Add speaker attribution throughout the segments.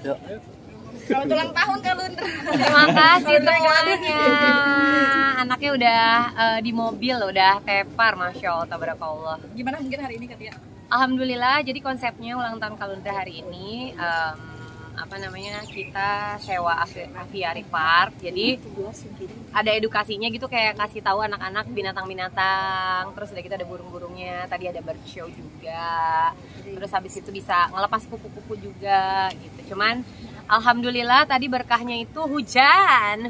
Speaker 1: Yuk.
Speaker 2: Selamat ulang tahun Kak Lundra.
Speaker 3: Terima kasih semuanya. Anaknya udah di mobil, udah tepar, masya Allah, tabarakallah.
Speaker 2: Gimana mungkin hari ini Kak Tia?
Speaker 3: Alhamdulillah, jadi konsepnya ulang tahun Kak Lundra hari ini kita sewa aviary park. Jadi ada edukasinya gitu, kayak kasih tahu anak-anak binatang-binatang. Terus udah gitu ada burung-burungnya. Tadi ada bird show juga. Terus habis itu bisa ngelepas kupu-kupu juga gitu. Cuman alhamdulillah tadi berkahnya itu hujan.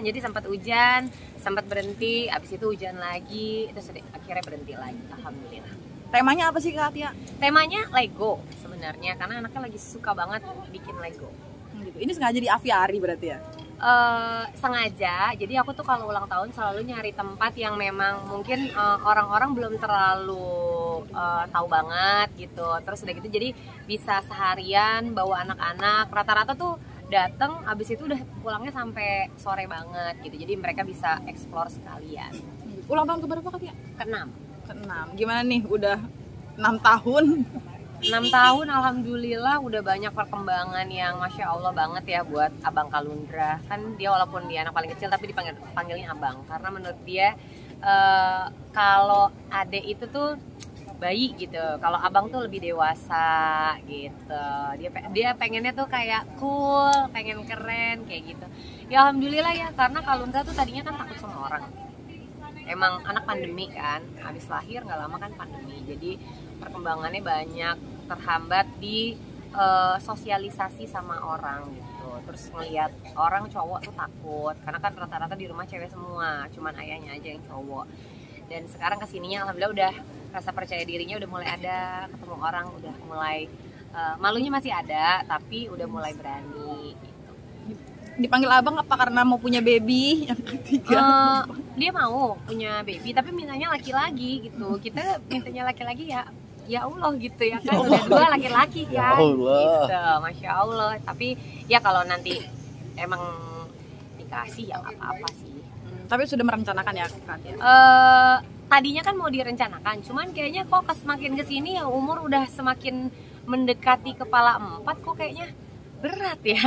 Speaker 3: Jadi sempat hujan, sempat berhenti, habis itu hujan lagi, terus akhirnya berhenti lagi. Alhamdulillah.
Speaker 2: Temanya apa sih Kak Tia?
Speaker 3: Temanya Lego sebenarnya, karena anaknya lagi suka banget bikin Lego.
Speaker 2: Gitu. Ini sengaja di aviary berarti ya?
Speaker 3: Sengaja, jadi aku tuh kalau ulang tahun selalu nyari tempat yang memang mungkin orang-orang belum terlalu tahu banget gitu. Terus udah gitu jadi bisa seharian bawa anak-anak, rata-rata tuh dateng, abis itu udah pulangnya sampai sore banget gitu. Jadi mereka bisa explore sekalian.
Speaker 2: Ulang tahun keberapa Kak Tia?
Speaker 3: Ke-6.
Speaker 2: Gimana nih, udah 6 tahun?
Speaker 3: 6 tahun alhamdulillah udah banyak perkembangan yang masya Allah banget ya buat Abang Kak Lundra. Kan dia walaupun dia anak paling kecil tapi dipanggilnya abang, karena menurut dia kalau adek itu tuh bayi gitu, kalau abang tuh lebih dewasa gitu. Dia pengennya tuh kayak cool, pengen keren kayak gitu. Ya alhamdulillah ya, karena Kak Lundra tuh tadinya kan takut sama orang. Emang anak pandemi kan, habis lahir nggak lama kan pandemi, jadi perkembangannya banyak terhambat di sosialisasi sama orang gitu. Terus ngelihat orang cowok tuh takut, karena kan rata-rata di rumah cewek semua, cuman ayahnya aja yang cowok. Dan sekarang kesininya alhamdulillah udah rasa percaya dirinya udah mulai ada, ketemu orang udah mulai malunya masih ada, tapi udah mulai berani gitu.
Speaker 2: Dipanggil abang apa karena mau punya baby yang ketiga?
Speaker 3: Dia mau punya baby tapi mintanya laki-laki gitu. Kita mintanya laki-laki ya Allah gitu ya kan, udah 2 laki-laki kan gitu, masya Allah. Tapi ya kalau nanti emang dikasih ya nggak apa-apa sih.
Speaker 2: Tapi sudah merencanakan ya Kak Tia?
Speaker 3: Tadinya kan mau direncanakan, cuman kayaknya kok semakin kesini ya umur udah semakin mendekati kepala 4 kok kayaknya berat ya.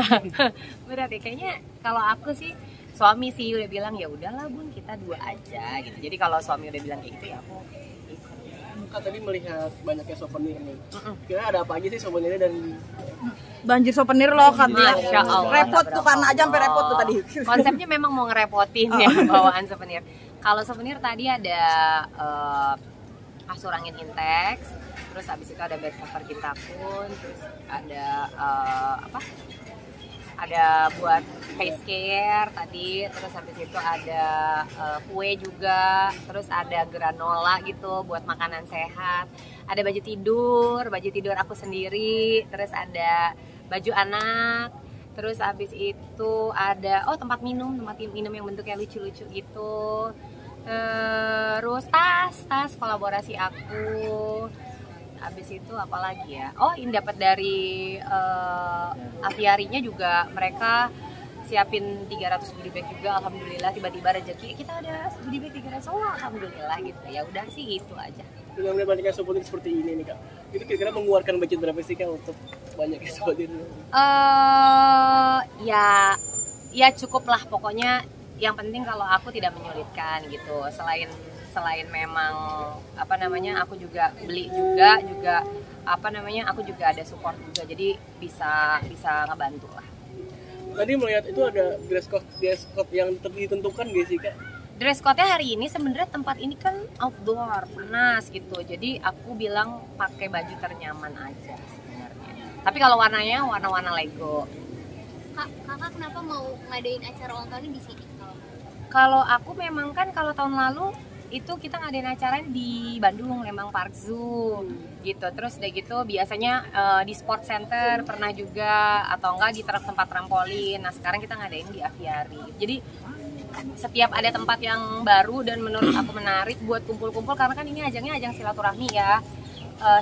Speaker 3: Berat ya kayaknya. Kalau aku sih, suami sih udah bilang ya udahlah Bun, kita 2 aja gitu. Jadi kalau suami udah bilang kayak gitu ya aku ikut.
Speaker 1: Kak tadi melihat banyaknya souvenir nih. Kira ada apa aja sih souvenirnya dan
Speaker 2: Banjir souvenir loh Kak Tia.
Speaker 3: Masya Allah,
Speaker 2: Repot tuh, karena aja sampai repot tuh tadi.
Speaker 3: Konsepnya memang mau ngerepotin ya bawaan souvenir. Kalau souvenir tadi ada kasur angin Intex, terus habis itu ada bed cover Kintakun, terus ada ada buat face care tadi, terus habis itu ada kue juga, terus ada granola gitu buat makanan sehat, ada baju tidur aku sendiri, terus ada baju anak, terus habis itu ada tempat minum yang bentuknya lucu-lucu gitu, terus tas kolaborasi aku. Habis itu apa lagi ya? Ini dapat dari aviarinya juga, mereka siapin 300 goodie bag juga. Alhamdulillah tiba-tiba rezeki kita ada goodie bag 300. Alhamdulillah gitu. Ya udah sih itu aja.
Speaker 1: dengan banyaknya souvenir seperti ini nih Kak, itu kira-kira mengeluarkan budget berapa sih Kak untuk banyaknya souvenir?
Speaker 3: Ya cukup lah pokoknya. Yang penting kalau aku tidak menyulitkan gitu. Selain memang aku juga beli juga aku juga ada support juga, jadi bisa ngebantu lah.
Speaker 1: Tadi melihat itu ada dress code yang ditentukan gak sih Kak?
Speaker 3: Dress code-nya hari ini sebenarnya tempat ini kan outdoor, panas gitu, jadi aku bilang pakai baju ternyaman aja sebenarnya. Tapi kalau warnanya warna-warna Lego.
Speaker 4: Kakak kenapa mau ngadain acara ulang tahun di sini?
Speaker 3: Kalau aku memang kan kalau tahun lalu itu kita ngadain acara di Bandung, Lembang Park Zoo gitu. Terus udah gitu biasanya di sport center pernah juga, atau enggak di tempat trampolin. Nah sekarang kita ngadain di aviary. Jadi setiap ada tempat yang baru dan menurut aku menarik buat kumpul-kumpul, karena kan ini ajangnya ajang silaturahmi ya.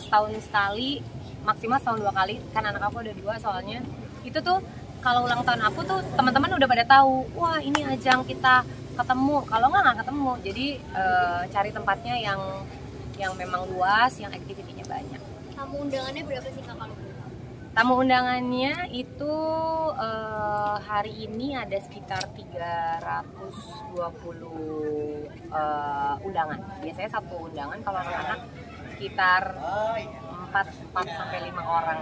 Speaker 3: Setahun sekali, maksimal setahun 2 kali, kan anak aku ada 2 soalnya. Itu tuh kalau ulang tahun aku tuh teman-teman udah pada tahu, wah ini ajang kita ketemu, kalau nggak ketemu. Jadi cari tempatnya yang memang luas, yang aktivitinya banyak.
Speaker 4: Tamu undangannya berapa sih Kak kalau?
Speaker 3: Tamu undangannya itu hari ini ada sekitar 320 undangan. Biasanya satu undangan kalau anak-anak sekitar 4 sampai 5 orang.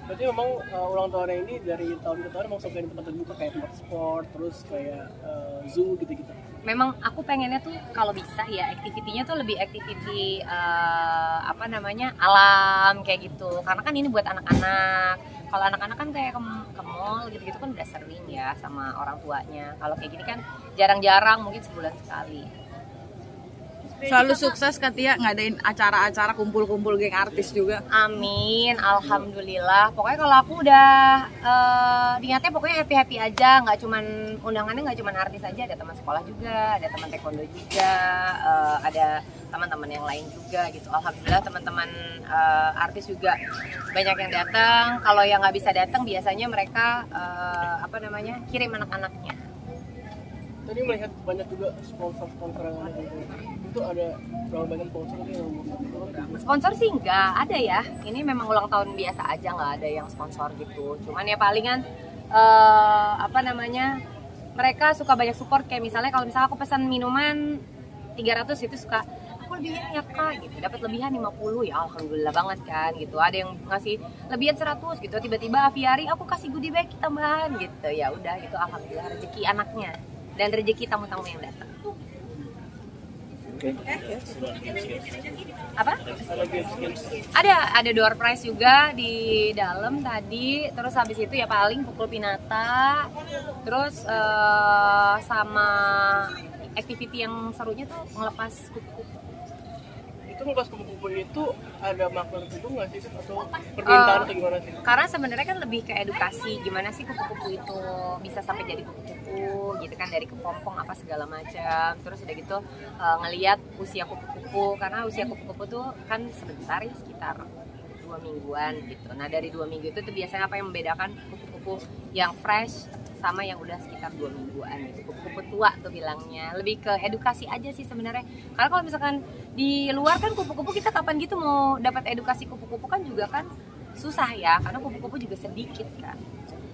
Speaker 1: Berarti memang ulang tahunnya ini dari tahun ke tahun memang suka di tempat terbuka kayak tempat sport, terus kayak zoo gitu-gitu.
Speaker 3: Memang aku pengennya tuh kalau bisa ya aktivitinya tuh lebih aktiviti alam kayak gitu. Karena kan ini buat anak-anak. Kalau anak-anak kan kayak ke mall gitu-gitu kan udah sering ya sama orang tuanya. Kalau kayak gini kan jarang-jarang, mungkin sebulan sekali.
Speaker 2: Selalu sukses Katia ngadain acara-acara kumpul-kumpul geng artis juga.
Speaker 3: Amin, alhamdulillah. Pokoknya kalau aku udah niatnya pokoknya happy aja, nggak cuman undangannya nggak cuman artis aja, ada teman sekolah juga, ada teman taekwondo juga, ada teman-teman yang lain juga gitu. Alhamdulillah teman-teman artis juga banyak yang datang. Kalau yang nggak bisa datang biasanya mereka kirim anak-anaknya.
Speaker 1: Tadi melihat banyak juga sponsor-sponsor yang ada itu ada berapa banyak sponsor yang
Speaker 3: Sponsor sih nggak ada ya. Ini memang ulang tahun biasa aja, nggak ada yang sponsor gitu. Cuman ya palingan mereka suka banyak support, kayak misalnya kalau misalnya aku pesan minuman 300 itu suka aku lebihan ya kak gitu, dapat lebihan 50 ya alhamdulillah banget kan gitu. Ada yang ngasih lebihan 100 gitu, tiba-tiba Aviari aku kasih goodie bag tambahan gitu. Ya udah gitu, alhamdulillah rezeki anaknya dan rezeki tamu-tamu yang datang. Apa? Ada door prize juga di dalam tadi. Terus habis itu ya paling pukul pinata. Terus sama activity yang serunya tuh ngelepas kupu-kupu.
Speaker 1: Itu ngelepas kupu-kupu itu ada makna tertentu nggak sih atau permintaan atau gimana sih?
Speaker 3: Karena sebenarnya kan lebih ke edukasi gimana sih kupu-kupu itu bisa sampai jadi kupu-kupu gitu kan, dari kepompong apa segala macam. Terus udah gitu ngelihat usia kupu-kupu, karena usia kupu-kupu tuh kan sebentar ya, sekitar 2 mingguan gitu. Nah dari 2 minggu itu tuh biasanya apa yang membedakan kupu-kupu yang fresh sama yang udah sekitar 2 mingguan gitu. Kupu-kupu tua tuh bilangnya. Lebih ke edukasi aja sih sebenarnya. Karena kalau misalkan di luar kan kupu-kupu kita kapan gitu mau dapat edukasi kupu-kupu kan juga kan susah ya, karena kupu-kupu juga sedikit kan.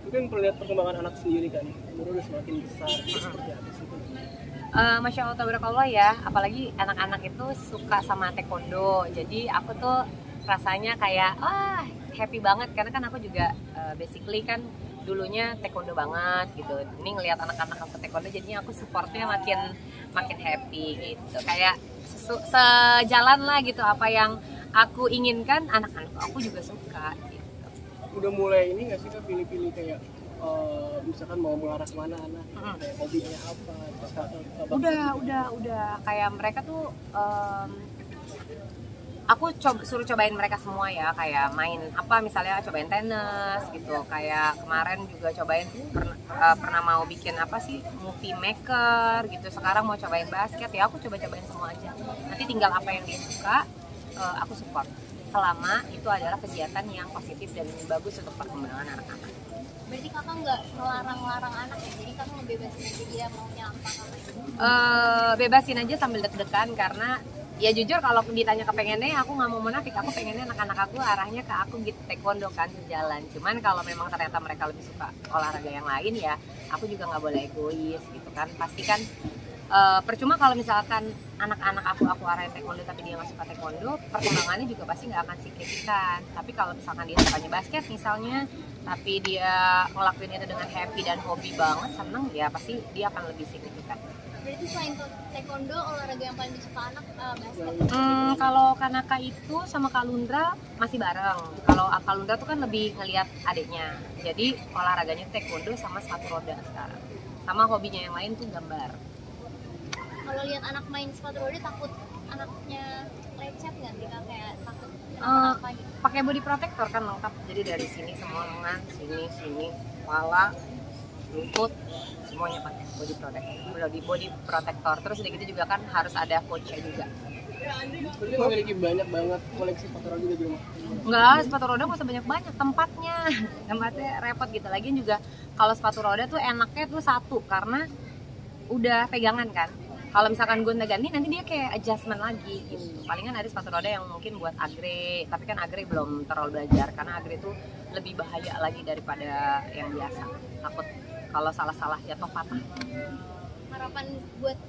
Speaker 1: Mungkin perlihat perkembangan anak sendiri kan, umur udah semakin besar, itu seperti apa sih?
Speaker 3: Masya Allah tabarakallah ya, apalagi anak-anak itu suka sama taekwondo. Jadi aku tuh rasanya kayak happy banget, karena kan aku juga basically kan dulunya taekwondo banget gitu. Ini ngelihat anak-anak aku taekwondo jadinya aku supportnya makin happy gitu. Kayak sejalan lah gitu, apa yang aku inginkan anak-anak aku juga suka gitu.
Speaker 1: Udah mulai ini nggak sih Kak, pilih-pilih kayak misalkan mau mengarah kemana anak, kayak hobinya apa, terus
Speaker 3: udah kayak mereka tuh aku suruh cobain mereka semua ya, kayak main apa misalnya cobain tenis gitu, kayak kemarin juga cobain pernah mau bikin apa sih movie maker gitu, sekarang mau cobain basket ya, aku cobain semua aja, nanti tinggal apa yang dia suka aku support selama itu adalah kegiatan yang positif dan bagus untuk perkembangan anak-anak.
Speaker 4: Berarti kakak nggak melarang-larang anak ya, jadi kakak ngebebasin aja dia maunya apa kakak?
Speaker 3: Bebasin aja sambil deg-degan, karena ya jujur kalau ditanya kepengennya aku nggak mau munafik, aku pengennya anak-anak aku arahnya ke aku gitu, taekwondo kan sejalan. Cuman kalau memang ternyata mereka lebih suka olahraga yang lain ya aku juga nggak boleh egois gitu kan. Pasti kan percuma kalau misalkan anak-anak aku arahin taekwondo tapi dia nggak suka taekwondo, perkembangannya juga pasti nggak akan signifikan. Tapi kalau misalkan dia sukanya basket misalnya, tapi dia ngelakuin itu dengan happy dan hobi banget, seneng, ya pasti dia akan lebih signifikan.
Speaker 4: Berarti selain taekwondo, olahraga yang paling disuka anak basket?
Speaker 3: Kalau Kanaka itu sama Kalundra masih bareng. Kalau Kalundra tuh kan lebih ngelihat adiknya. Jadi olahraganya taekwondo sama sepatu roda sekarang. Sama hobinya yang lain tuh gambar.
Speaker 4: Kalau lihat anak main sepatu roda takut anaknya lecet nggak sih Kak? Kayak takut apa gitu?
Speaker 3: Pakai body protector kan lengkap. Jadi dari sini semua lengan, sini, kepala, lutut, semuanya pakai body protector. Terus udah gitu juga kan harus ada coachnya juga.
Speaker 1: Jadi memiliki banyak banget koleksi sepatu roda juga di rumah?
Speaker 3: Enggak, sepatu roda nggak usah banyak-banyak, tempatnya repot gitu. Lagian juga kalau sepatu roda tuh enaknya tuh satu, karena udah pegangan kan. Kalau misalkan gonta ganti nanti dia kayak adjustment lagi gitu. Palingan ada sepatu roda yang mungkin buat agre, tapi kan agre belum terlalu belajar karena agre itu lebih bahaya lagi daripada yang biasa. Takut kalau salah-salah jatuh patah.
Speaker 4: Harapan buat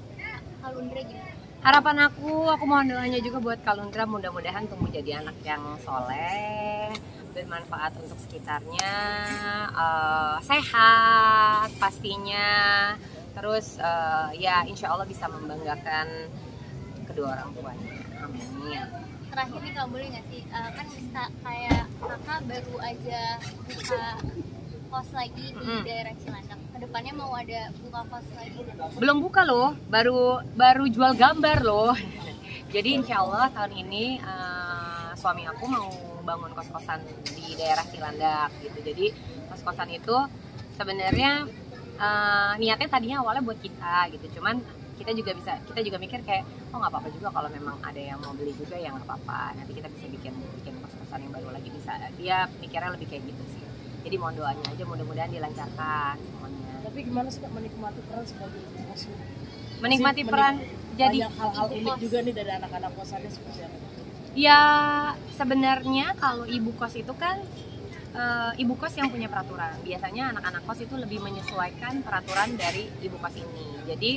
Speaker 4: Kalundra gimana?
Speaker 3: Harapan aku mohon doanya juga buat Kalundra, mudah-mudahan tumbuh jadi anak yang soleh, bermanfaat untuk sekitarnya, sehat pastinya, terus ya insya Allah bisa membanggakan kedua orang tuanya. Amin.
Speaker 4: Terakhir nih Kak, boleh nggak sih kan kayak kakak baru aja buka kos lagi di daerah Cilandak, kedepannya mau ada buka kos lagi?
Speaker 3: Belum buka loh, baru jual gambar loh. Jadi insya Allah tahun ini suami aku mau bangun kos-kosan di daerah Cilandak gitu. Jadi kos-kosan itu sebenarnya niatnya tadinya awalnya buat kita gitu, cuman kita juga mikir kayak oh nggak apa-apa juga kalau memang ada yang mau beli juga ya nggak apa-apa, nanti kita bisa bikin kos-kosan yang baru lagi bisa. Dia mikirnya lebih kayak gitu sih. Jadi mohon doanya aja, mudah-mudahan dilancarkan semuanya.
Speaker 1: Tapi gimana sih Kak menikmati peran sebagai ibu kos?
Speaker 3: Menikmati peran jadi
Speaker 1: banyak hal-hal unik juga nih dari anak-anak kosannya seperti apa?
Speaker 3: Ya sebenarnya kalau ibu kos itu kan ibu kos yang punya peraturan. Biasanya anak-anak kos itu lebih menyesuaikan peraturan dari ibu kos ini. Jadi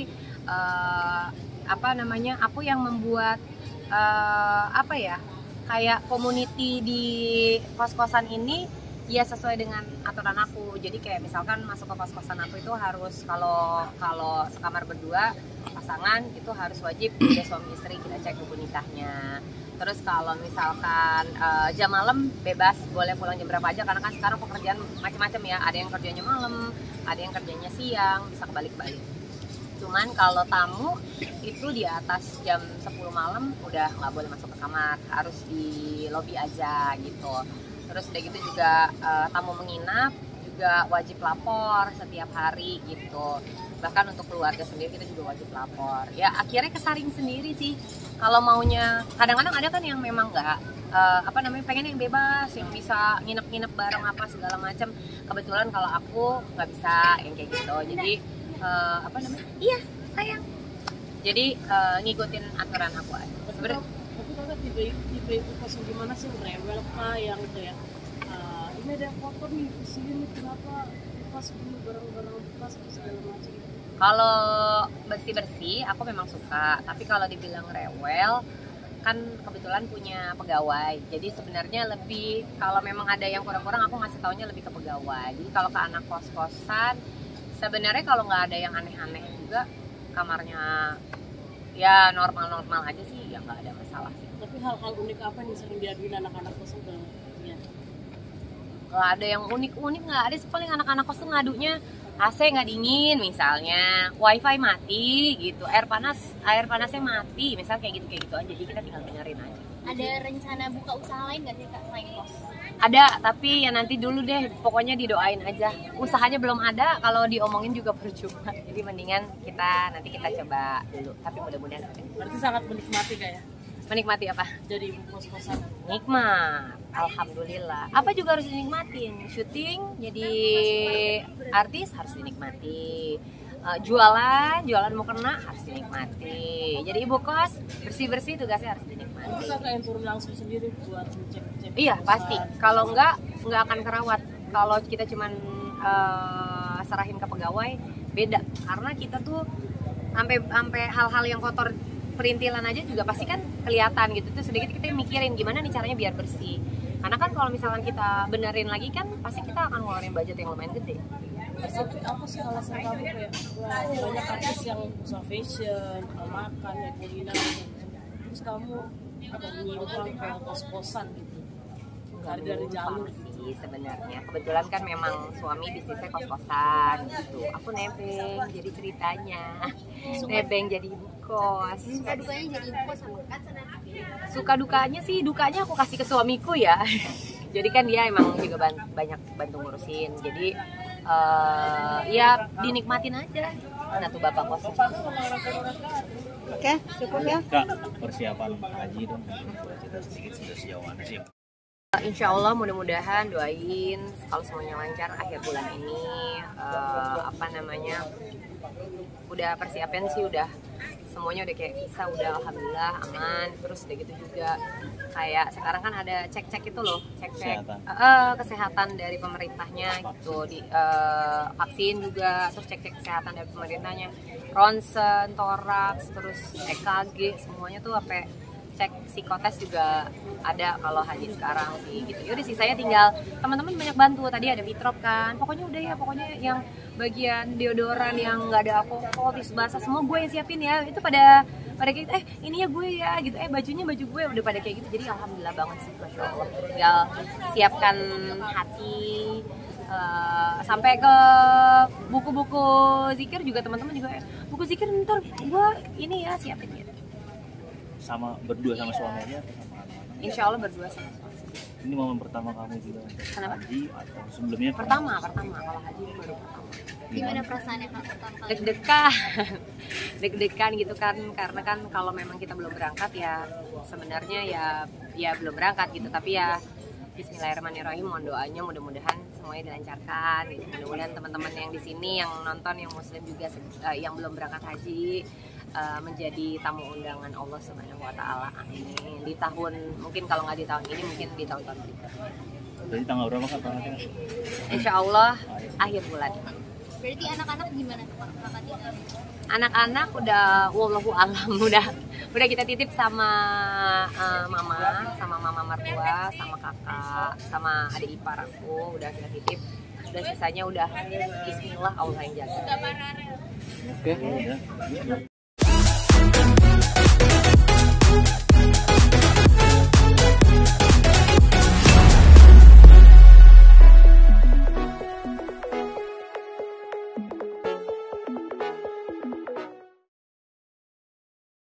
Speaker 3: aku yang membuat kayak community di kos-kosan ini ya sesuai dengan aturan aku. Jadi kayak misalkan masuk ke kos-kosan aku itu harus kalau sekamar berdua pasangan itu harus wajib ada suami istri, kita cek buku nikahnya. Terus kalau misalkan jam malam bebas, boleh pulang jam berapa aja karena kan sekarang pekerjaan macam-macam ya. Ada yang kerjanya malam, ada yang kerjanya siang, bisa kebalik-balik. Cuman kalau tamu itu di atas jam 10 malam udah nggak boleh masuk ke kamar, harus di lobi aja gitu. Terus udah gitu juga tamu menginap juga wajib lapor setiap hari gitu. Bahkan untuk keluarga sendiri kita juga wajib lapor. Ya akhirnya kesaring sendiri sih. Kalau maunya, kadang-kadang ada kan yang memang nggak pengen yang bebas, yang bisa nginep-nginep bareng apa segala macam. Kebetulan kalau aku nggak bisa yang kayak gitu. Jadi iya sayang. Jadi ngikutin aturan aku aja.
Speaker 1: Tapi kakak tipe ibu kos yang gimana sih, rewel kah yang kayak ini ada kotor nih di sini nih, kenapa pas dulu barang-barang bekas segala macam.
Speaker 3: Kalau bersih-bersih aku memang suka, tapi kalau dibilang rewel kan kebetulan punya pegawai. Jadi sebenarnya lebih kalau memang ada yang kurang-kurang aku ngasih taunya lebih ke pegawai. Jadi kalau ke anak kos-kosan sebenarnya kalau nggak ada yang aneh-aneh juga, kamarnya ya normal-normal aja sih, ya nggak ada masalah sih.
Speaker 1: Tapi hal-hal unik apa yang sering diaduin anak-anak kosan ke dia?
Speaker 3: Nggak ada yang unik-unik, nggak ada sih. Paling anak-anak kos tuh ngadunya AC nggak dingin misalnya, wifi mati gitu, air panasnya mati, misal kayak gitu aja. Jadi kita tinggal benerin aja.
Speaker 4: Ada rencana buka usaha lain nggak sih Kak selain kos?
Speaker 3: Ada, tapi ya nanti dulu deh, pokoknya didoain aja. Usahanya belum ada, kalau diomongin juga percuma. Jadi mendingan nanti kita coba dulu, tapi mudah-mudahan ada.
Speaker 1: Berarti sangat menikmati kayak
Speaker 3: Menikmati apa?
Speaker 1: jadi ibu kos-kosan.
Speaker 3: Nikmat, alhamdulillah. Apa juga harus dinikmatin. Syuting, jadi artis harus dinikmati. Jualan mau kena harus dinikmati. Jadi ibu kos bersih tugasnya harus dinikmati.
Speaker 1: Itu kakak yang turun langsung sendiri buat ngecek.
Speaker 3: Iya pasti. Kalau nggak akan kerawat. Kalau kita cuman serahin ke pegawai beda. Karena kita tuh sampai hal-hal yang kotor, perintilan aja juga pasti kan kelihatan gitu. Terus sedikit kita mikirin gimana nih caranya biar bersih. Karena kan kalau misalkan kita benerin lagi kan pasti kita akan ngeluarin budget yang lumayan gede.
Speaker 1: Tapi apa sih alasan kamu kayak banyak artis yang usaha fashion, makan, ya kuliner, terus kamu menyimpang ke kos-kosan gitu? Dari jalur
Speaker 3: sih sebenarnya. Kebetulan kan memang suami bisnisnya kos-kosan gitu. Aku nebeng jadi ceritanya. Nebeng jadi ibu kos.
Speaker 4: Suka dukanya jadi ibu kos sama
Speaker 3: Suka dukanya sih, dukanya aku kasih ke suamiku ya. Jadi kan dia emang juga banyak bantu ngurusin. Jadi ya dinikmatin aja. Mana tuh bapak kos.
Speaker 2: Oke, cukup ya.
Speaker 5: Kak, persiapan haji dong. Cerita sedikit sejauh mana sih?
Speaker 3: Insya Allah mudah-mudahan doain kalau semuanya lancar akhir bulan ini. Udah persiapan sih, udah semuanya udah kayak bisa, udah alhamdulillah aman. Terus udah gitu juga kayak sekarang kan ada cek-cek itu loh, cek-cek kesehatan dari pemerintahnya gitu, di vaksin juga, terus cek-cek kesehatan dari pemerintahnya, ronsen, toraks, terus EKG, semuanya tuh sampai cek psikotes juga ada kalau haji sekarang sih gitu. Yaudah sih, saya tinggal teman-teman banyak bantu. Tadi ada fitrop kan, pokoknya udah ya, pokoknya yang bagian deodoran yang nggak ada alkohol, tisu basah, semua gue yang siapin ya. Itu pada kayak ininya gue ya gitu, bajunya baju gue, udah pada kayak gitu. Jadi alhamdulillah banget sih, masya Allah. Tinggal siapkan hati. Sampai ke buku-buku zikir juga, teman-teman juga buku zikir ntar gue ini ya siapin gitu.
Speaker 5: Sama berdua sama suaminya atau sama anak-anak?
Speaker 3: Insya Allah berdua sama suami.
Speaker 5: Ini momen pertama kamu juga
Speaker 3: Kenapa?
Speaker 5: haji atau sebelumnya?
Speaker 3: Pertama kalau haji baru pertama.
Speaker 4: Gimana perasaannya Kak pertama kali?
Speaker 3: Deg-degan gitu kan, karena kan kalau memang kita belum berangkat ya sebenarnya ya belum berangkat gitu, tapi ya Bismillahirrahmanirrahim, mohon doanya mudah-mudahan semuanya dilancarkan gitu. Mudah-mudahan teman-teman yang di sini yang nonton yang muslim juga yang belum berangkat haji menjadi tamu undangan Allah Subhanahu wa taala. Amin. Di tahun, mungkin kalau nggak di tahun ini, mungkin di tahun-tahun berikutnya.
Speaker 5: Jadi tanggal berapa kan berangkatnya?
Speaker 3: Insya Allah akhir bulan.
Speaker 4: Berarti anak-anak gimana tuh Kak Kakak tinggal?
Speaker 3: Anak-anak udah wallahu alam, udah kita titip sama mama mertua, sama kakak, sama adik ipar aku udah kita titip. Udah sisanya udah bismillah Allah yang jaga.
Speaker 5: Oke, ya.